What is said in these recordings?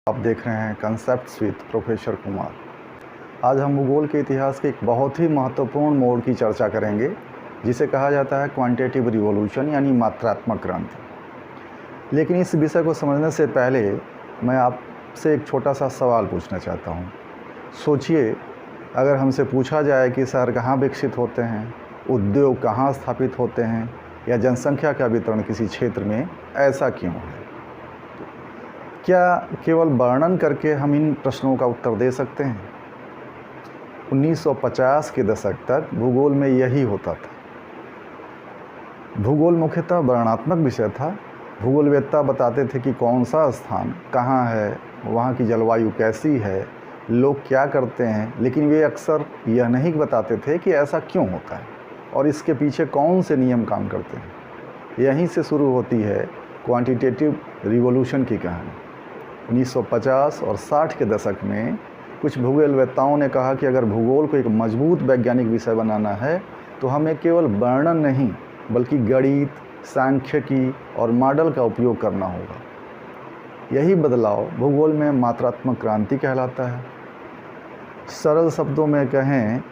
आप देख रहे हैं कंसेप्ट्स विद प्रोफेसर कुमार। आज हम भूगोल के इतिहास के एक बहुत ही महत्वपूर्ण मोड़ की चर्चा करेंगे, जिसे कहा जाता है क्वांटिटेटिव रिवॉल्यूशन यानी मात्रात्मक क्रांति। लेकिन इस विषय को समझने से पहले मैं आपसे एक छोटा सा सवाल पूछना चाहता हूँ। सोचिए, अगर हमसे पूछा जाए कि शहर कहाँ विकसित होते हैं, उद्योग कहाँ स्थापित होते हैं, या जनसंख्या का वितरण किसी क्षेत्र में ऐसा क्यों है, क्या केवल वर्णन करके हम इन प्रश्नों का उत्तर दे सकते हैं? 1950 के दशक तक भूगोल में यही होता था। भूगोल मुख्यतः वर्णनात्मक विषय था। भूगोलवेत्ता बताते थे कि कौन सा स्थान कहाँ है, वहाँ की जलवायु कैसी है, लोग क्या करते हैं, लेकिन वे अक्सर यह नहीं बताते थे कि ऐसा क्यों होता है और इसके पीछे कौन से नियम काम करते हैं। यहीं से शुरू होती है क्वांटिटेटिव रिवॉल्यूशन की कहानी। 1950 और 60 के दशक में कुछ भूगोलवेत्ताओं ने कहा कि अगर भूगोल को एक मजबूत वैज्ञानिक विषय बनाना है तो हमें केवल वर्णन नहीं बल्कि गणित, सांख्यिकी और मॉडल का उपयोग करना होगा। यही बदलाव भूगोल में मात्रात्मक क्रांति कहलाता है। सरल शब्दों में कहें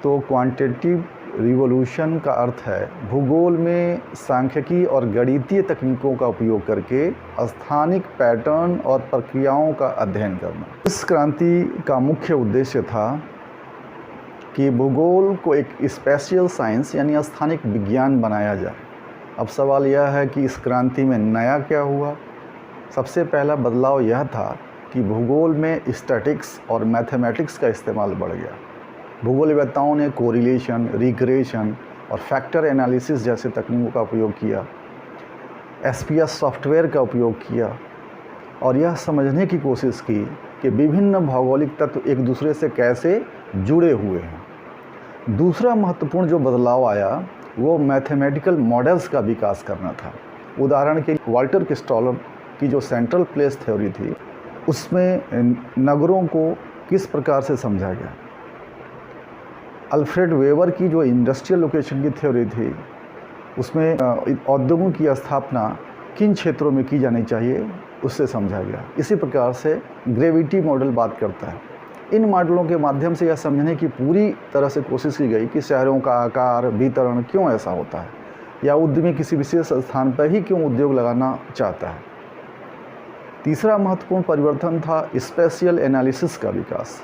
तो क्वांटिटेटिव रिवॉल्यूशन का अर्थ है भूगोल में सांख्यिकी और गणितीय तकनीकों का उपयोग करके स्थानिक पैटर्न और प्रक्रियाओं का अध्ययन करना। इस क्रांति का मुख्य उद्देश्य था कि भूगोल को एक स्पेशियल साइंस यानी स्थानिक विज्ञान बनाया जाए। अब सवाल यह है कि इस क्रांति में नया क्या हुआ। सबसे पहला बदलाव यह था कि भूगोल में स्टैटिक्स और मैथमेटिक्स का इस्तेमाल बढ़ गया। भूगोलवेत्ताओं ने कोरिलेशन, रिग्रेशन और फैक्टर एनालिसिस जैसे तकनीकों का उपयोग किया। एसपीएस सॉफ्टवेयर का उपयोग किया और यह समझने की कोशिश की कि विभिन्न भौगोलिक तत्व एक दूसरे से कैसे जुड़े हुए हैं। दूसरा महत्वपूर्ण जो बदलाव आया वो मैथमेटिकल मॉडल्स का विकास करना था। उदाहरण के लिए वाल्टर क्रिस्टॉलर की जो सेंट्रल प्लेस थ्योरी थी, उसमें नगरों को किस प्रकार से समझा गया। अल्फ्रेड वेबर की जो इंडस्ट्रियल लोकेशन की थ्योरी थी, उसमें औद्योगों की स्थापना किन क्षेत्रों में की जानी चाहिए, उससे समझा गया। इसी प्रकार से ग्रेविटी मॉडल बात करता है। इन मॉडलों के माध्यम से यह समझने की पूरी तरह से कोशिश की गई कि शहरों का आकार, वितरण क्यों ऐसा होता है, या उद्यमी किसी विशेष स्थान पर ही क्यों उद्योग लगाना चाहता है। तीसरा महत्वपूर्ण परिवर्तन था स्पेशियल एनालिसिस का विकास।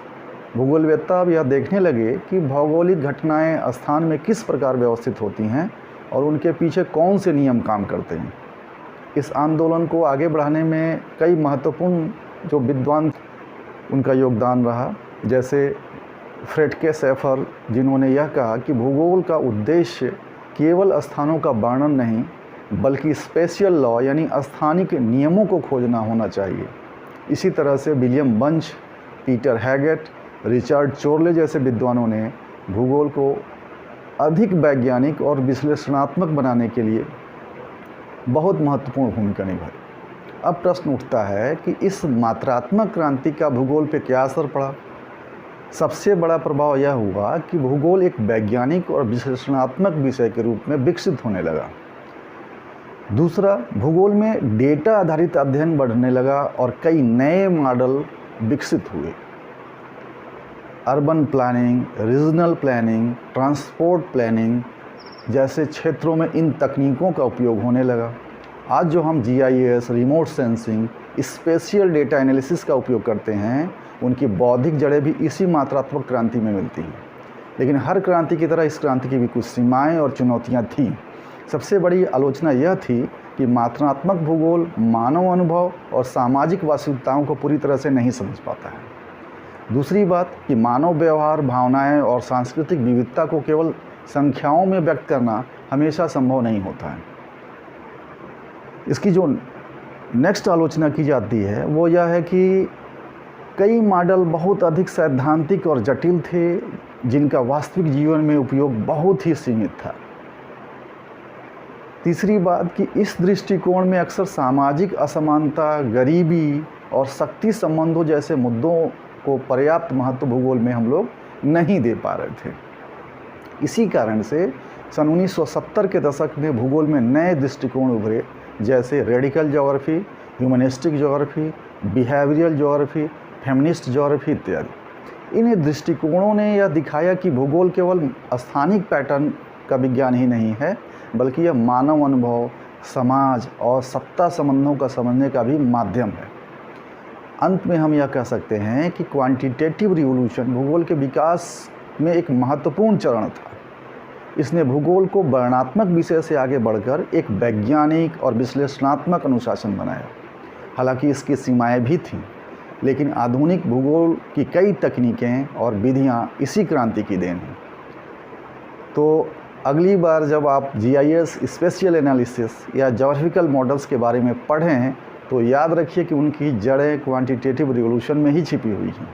भूगोलवेत्ता अब यह देखने लगे कि भौगोलिक घटनाएं स्थान में किस प्रकार व्यवस्थित होती हैं और उनके पीछे कौन से नियम काम करते हैं। इस आंदोलन को आगे बढ़ाने में कई महत्वपूर्ण जो विद्वान उनका योगदान रहा, जैसे फ्रेडके शैफर, जिन्होंने यह कहा कि भूगोल का उद्देश्य केवल स्थानों का वर्णन नहीं बल्कि स्पेशियल लॉ यानी स्थानिक नियमों को खोजना होना चाहिए। इसी तरह से William Bunge, Peter Haggett, Richard Chorley जैसे विद्वानों ने भूगोल को अधिक वैज्ञानिक और विश्लेषणात्मक बनाने के लिए बहुत महत्वपूर्ण भूमिका निभाई। अब प्रश्न उठता है कि इस मात्रात्मक क्रांति का भूगोल पे क्या असर पड़ा। सबसे बड़ा प्रभाव यह हुआ कि भूगोल एक वैज्ञानिक और विश्लेषणात्मक विषय के रूप में विकसित होने लगा। दूसरा, भूगोल में डेटा आधारित अध्ययन बढ़ने लगा और कई नए मॉडल विकसित हुए। Urban planning, regional planning, transport planning जैसे क्षेत्रों में इन तकनीकों का उपयोग होने लगा। आज जो हम GIS, remote sensing, spatial data analysis का उपयोग करते हैं, उनकी बौद्धिक जड़ें भी इसी मात्रात्मक क्रांति में मिलती हैं। लेकिन हर क्रांति की तरह इस क्रांति की भी कुछ सीमाएं और चुनौतियां थीं। सबसे बड़ी आलोचना यह थी कि मात्रात्मक भूगोल मानव अनुभव और सामाजिक वास्तविकताओं को पूरी तरह से नहीं समझ पाता है। दूसरी बात कि मानव व्यवहार, भावनाएं और सांस्कृतिक विविधता को केवल संख्याओं में व्यक्त करना हमेशा संभव नहीं होता है। इसकी जो नेक्स्ट आलोचना की जाती है वो यह है कि कई मॉडल बहुत अधिक सैद्धांतिक और जटिल थे, जिनका वास्तविक जीवन में उपयोग बहुत ही सीमित था। तीसरी बात कि इस दृष्टिकोण में अक्सर सामाजिक असमानता, गरीबी और शक्ति संबंधों जैसे मुद्दों को पर्याप्त महत्व भूगोल में हम लोग नहीं दे पा रहे थे। इसी कारण से सन 1970 के दशक में भूगोल में नए दृष्टिकोण उभरे, जैसे radical geography, humanistic geography, behavioural geography, feminist geography इत्यादि। इन दृष्टिकोणों ने यह दिखाया कि भूगोल केवल स्थानिक पैटर्न का विज्ञान ही नहीं है, बल्कि यह मानव अनुभव, समाज और सत्ता संबंधों का समझने का भी माध्यम है। अंत में हम यह कह सकते हैं कि क्वांटिटेटिव रिवोल्यूशन भूगोल के विकास में एक महत्वपूर्ण चरण था। इसने भूगोल को वर्णनात्मक विषय से आगे बढ़कर एक वैज्ञानिक और विश्लेषणात्मक अनुशासन बनाया। हालांकि इसकी सीमाएं भी थीं, लेकिन आधुनिक भूगोल की कई तकनीकें और विधियां इसी क्रांति की देन हैं। तो अगली बार जब आप GIS, स्पेशियल एनालिसिस या ज्योग्राफिकल मॉडल्स के बारे में पढ़ें तो याद रखिए कि उनकी जड़ें क्वांटिटेटिव रिवोल्यूशन में ही छिपी हुई हैं।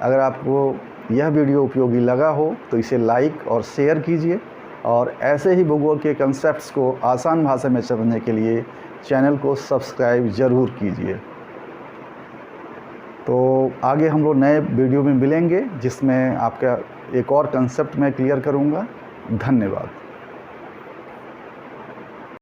अगर आपको यह वीडियो उपयोगी लगा हो तो इसे लाइक और शेयर कीजिए, और ऐसे ही भूगोल के कंसेप्ट्स को आसान भाषा में समझने के लिए चैनल को सब्सक्राइब ज़रूर कीजिए। तो आगे हम लोग नए वीडियो में मिलेंगे, जिसमें आपका एक और कंसेप्ट मैं क्लियर करूँगा। धन्यवाद।